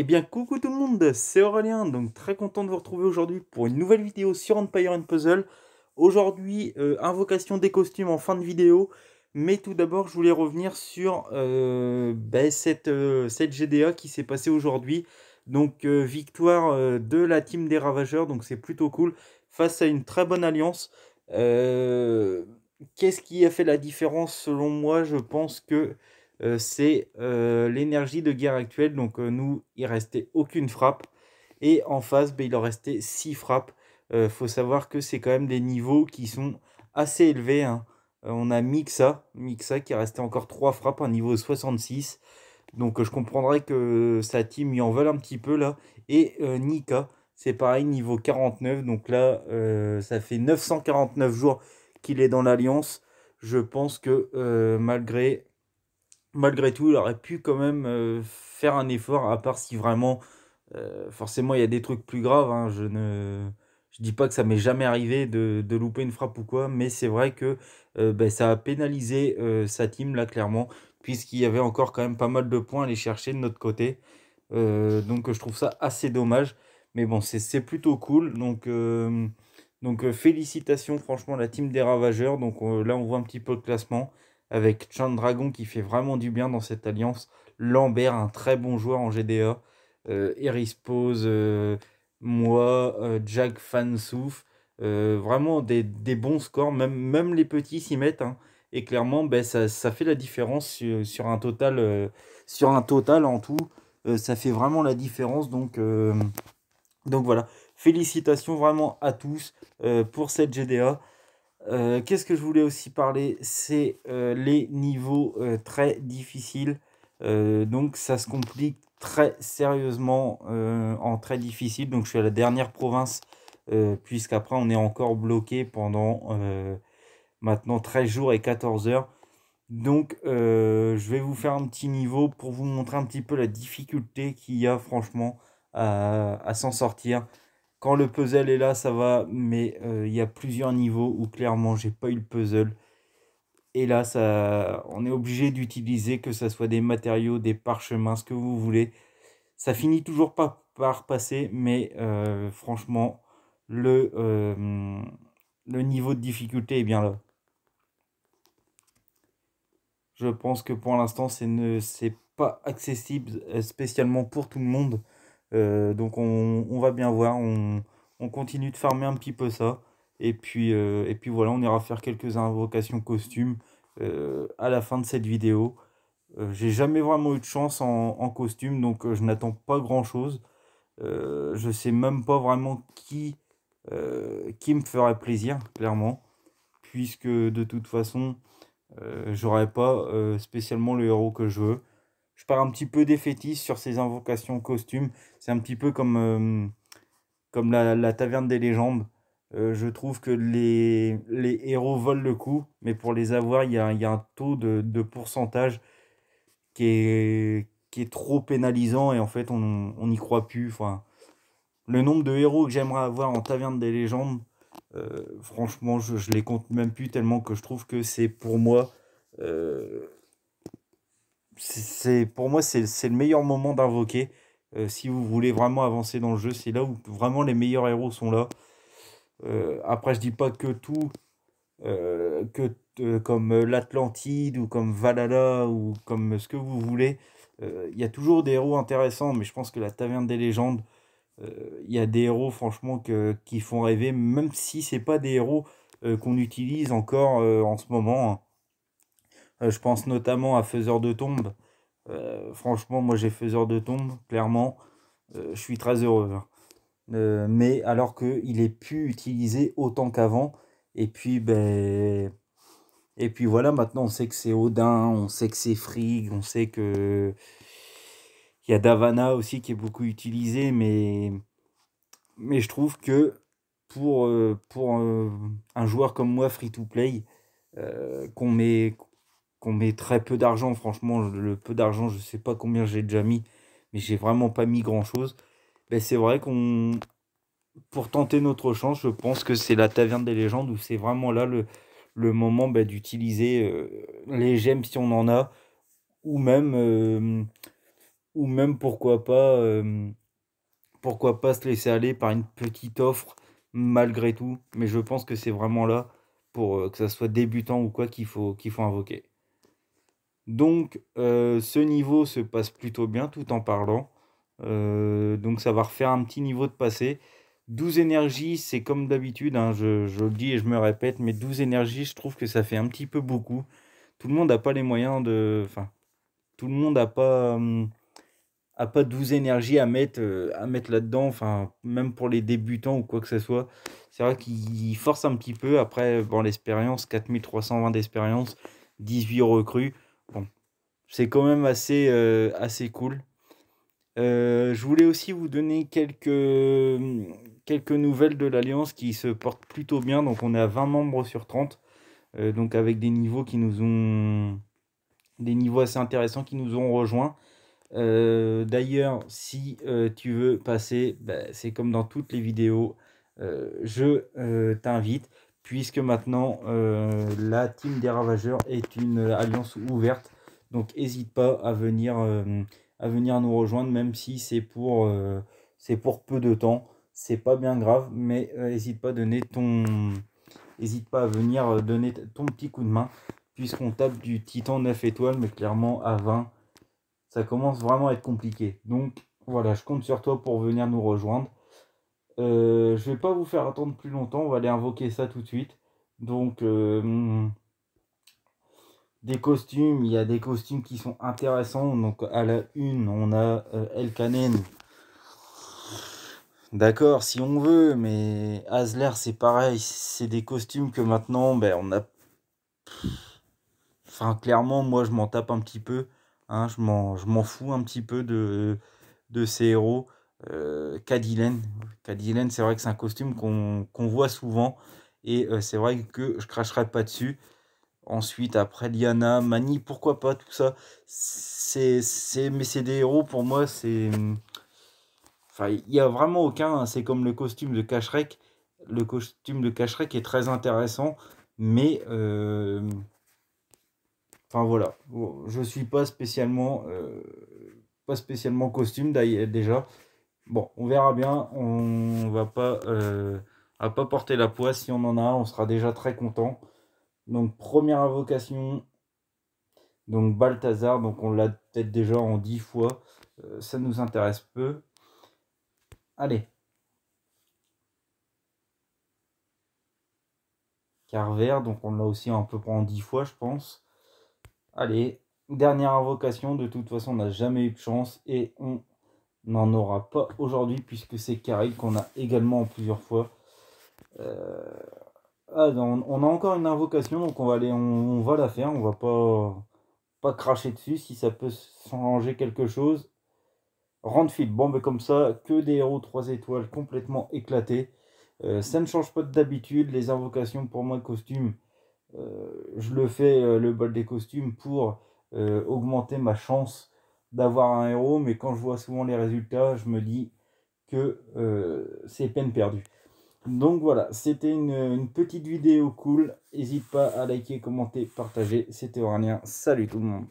Eh bien, coucou tout le monde, c'est Aurélien, donc très content de vous retrouver aujourd'hui pour une nouvelle vidéo sur Empire and Puzzle. Aujourd'hui, invocation des costumes en fin de vidéo, mais tout d'abord, je voulais revenir sur cette GDA qui s'est passée aujourd'hui. Donc, victoire de la team des Ravageurs, donc c'est plutôt cool, face à une très bonne alliance. Euh, Qu'est-ce qui a fait la différence selon moi? Je pense que c'est l'énergie de guerre actuelle. Donc nous, il restait aucune frappe. Et en face, ben, il en restait 6 frappes. Faut savoir que c'est quand même des niveaux qui sont assez élevés, hein. On a Mixa qui restait encore 3 frappes, un niveau 66. Donc je comprendrais que sa team y en veulent un petit peu là. Et Nika, c'est pareil, niveau 49. Donc là, ça fait 949 jours qu'il est dans l'Alliance. Je pense que malgré tout, il aurait pu quand même faire un effort, à part si vraiment, forcément, il y a des trucs plus graves, hein. Je dis pas que ça m'est jamais arrivé de louper une frappe ou quoi, mais c'est vrai que ben, ça a pénalisé sa team, là, clairement, puisqu'il y avait encore quand même pas mal de points à aller chercher de notre côté. Donc je trouve ça assez dommage. Mais bon, c'est plutôt cool. Donc félicitations franchement à la team des Ravageurs. Donc là on voit un petit peu le classement avec Chan Dragon qui fait vraiment du bien dans cette alliance. Lambert, un très bon joueur en GDA. Eris Pose, moi, Jack Fansouf. Vraiment des bons scores. Même les petits s'y mettent, hein. Et clairement, ben, ça fait la différence sur un total en tout. Ça fait vraiment la différence. Donc voilà, félicitations vraiment à tous pour cette GDA. Qu'est-ce que je voulais aussi parler? C'est les niveaux très difficiles. Donc ça se complique très sérieusement en très difficile. Donc je suis à la dernière province, puisqu'après on est encore bloqué pendant maintenant 13 jours et 14 heures. Donc, je vais vous faire un petit niveau pour vous montrer un petit peu la difficulté qu'il y a franchement à s'en sortir. Quand le puzzle est là, ça va, mais il y a plusieurs niveaux où clairement j'ai pas eu le puzzle. Et là, on est obligé d'utiliser que ce soit des matériaux, des parchemins, ce que vous voulez. Ça finit toujours pas par passer, mais franchement, le niveau de difficulté est bien là. Je pense que pour l'instant, c'est pas accessible spécialement pour tout le monde. Donc on va bien voir. On continue de farmer un petit peu ça. Et puis voilà, on ira faire quelques invocations costumes à la fin de cette vidéo. J'ai jamais vraiment eu de chance en costume, donc je n'attends pas grand-chose. Je sais même pas vraiment qui me ferait plaisir, clairement. Puisque de toute façon, j'aurais pas spécialement le héros que je veux. Je pars un petit peu défaitiste sur ces invocations costumes. C'est un petit peu comme la taverne des légendes. Je trouve que les héros volent le coup, mais pour les avoir, il y a un taux de pourcentage qui est trop pénalisant et en fait, on n'y croit plus. Enfin, le nombre de héros que j'aimerais avoir en taverne des légendes, franchement, je les compte même plus tellement que je trouve que c'est pour moi. euh, pour moi, c'est le meilleur moment d'invoquer. Si vous voulez vraiment avancer dans le jeu, c'est là où vraiment les meilleurs héros sont là. Après, je dis pas que tout, comme l'Atlantide ou comme Valhalla ou comme ce que vous voulez. Il y a toujours des héros intéressants, mais je pense que la Taverne des légendes, il y a des héros franchement qui font rêver, même si c'est pas des héros qu'on utilise encore en ce moment, hein. Je pense notamment à Faiseur de Tombes. Franchement, moi j'ai Faiseur de Tombes, clairement, je suis très heureux, hein. Mais alors qu'il est plus utilisé autant qu'avant. Et puis, voilà, maintenant on sait que c'est Odin, on sait que c'est Frigg, on sait que il y a Davana aussi qui est beaucoup utilisé, mais je trouve que pour un joueur comme moi, free to play, qu'on met très peu d'argent, franchement, le peu d'argent, je sais pas combien j'ai déjà mis, mais j'ai vraiment pas mis grand chose. Ben, c'est vrai pour tenter notre chance, je pense que c'est la taverne des légendes où c'est vraiment là le moment ben, d'utiliser les gemmes si on en a, ou même ou même pourquoi pas se laisser aller par une petite offre malgré tout. Mais je pense que c'est vraiment là pour que ça soit débutant ou quoi qu'il faut invoquer. Donc ce niveau se passe plutôt bien tout en parlant. Donc ça va refaire un petit niveau de passé. 12 énergies, c'est comme d'habitude, hein, je le dis et je me répète, mais 12 énergies, je trouve que ça fait un petit peu beaucoup. Tout le monde n'a pas les moyens de... Enfin, tout le monde a pas 12 énergies à mettre là-dedans, enfin, même pour les débutants ou quoi que ce soit. C'est vrai qu'ils forcent un petit peu. Après, bon, l'expérience, 4320 d'expérience, 18 recrues. Bon, c'est quand même assez cool. Je voulais aussi vous donner quelques nouvelles de l'Alliance qui se portent plutôt bien. Donc on est à 20 membres sur 30. Donc avec des niveaux assez intéressants qui nous ont rejoints. D'ailleurs, si tu veux passer, bah, c'est comme dans toutes les vidéos, je t'invite, puisque maintenant la team des Ravageurs est une alliance ouverte. Donc n'hésite pas à venir nous rejoindre, même si c'est pour peu de temps. C'est pas bien grave, mais n'hésite pas à venir donner ton petit coup de main, puisqu'on tape du Titan 9 étoiles, mais clairement à 20 ça commence vraiment à être compliqué. Donc voilà, je compte sur toi pour venir nous rejoindre. Je vais pas vous faire attendre plus longtemps, on va aller invoquer ça tout de suite. Donc des costumes, il y a des costumes qui sont intéressants. Donc à la une, on a Elkanen. D'accord, si on veut, mais Asler c'est pareil, c'est des costumes que maintenant, ben, on a. Enfin, clairement, moi je m'en tape un petit peu. Hein, je m'en fous un petit peu de ces héros. Cadillac, c'est vrai que c'est un costume qu'on voit souvent. Et c'est vrai que je cracherai pas dessus. Ensuite, après Liana, Mani, pourquoi pas, tout ça. Mais c'est des héros pour moi, c'est. Enfin, il n'y a vraiment aucun. Hein, c'est comme le costume de Kashrek. Le costume de Kashrek est très intéressant. Mais. Enfin voilà. Bon, je suis pas spécialement costume d'ailleurs déjà. Bon, on verra bien. On va pas porter la poisse. Si on en a un, on sera déjà très content. Donc, première invocation. Donc, Balthazar. Donc, on l'a peut-être déjà en 10 fois. Ça nous intéresse peu. Allez. Carver. Donc, on l'a aussi un peu en 10 fois, je pense. Allez. Dernière invocation. De toute façon, on n'a jamais eu de chance. Et on n'en aura pas aujourd'hui. Puisque c'est Caril qu'on a également en plusieurs fois. Non, on a encore une invocation, donc on va la faire. On va pas cracher dessus si ça peut changer quelque chose. Randfield, bon, ben comme ça, que des héros 3 étoiles complètement éclatés. Ça ne change pas d'habitude. Les invocations pour moi, costume, je le fais le bol des costumes pour augmenter ma chance d'avoir un héros. Mais quand je vois souvent les résultats, je me dis que c'est peine perdue. Donc voilà, c'était une petite vidéo cool. N'hésite pas à liker, commenter, partager. C'était Aurélien. Salut tout le monde.